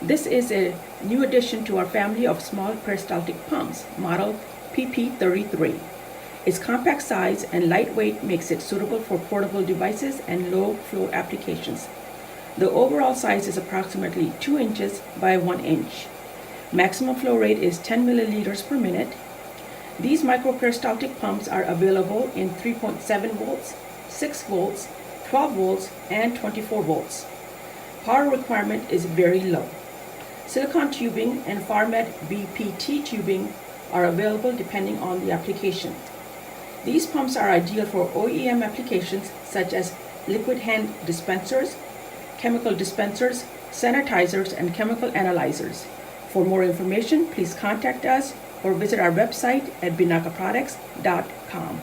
This is a new addition to our family of small peristaltic pumps, model PP-3. Its compact size and lightweight makes it suitable for portable devices and low-flow applications. The overall size is approximately 2 inches by 1 inch. Maximum flow rate is 10 milliliters per minute. These microperistaltic pumps are available in 3.7 volts, 6 volts, 12 volts, and 24 volts. Power requirement is very low. Silicone tubing and Farmed BPT tubing are available depending on the application. These pumps are ideal for OEM applications such as liquid hand dispensers, chemical dispensers, sanitizers, and chemical analyzers. For more information, please contact us or visit our website at binacaproducts.com.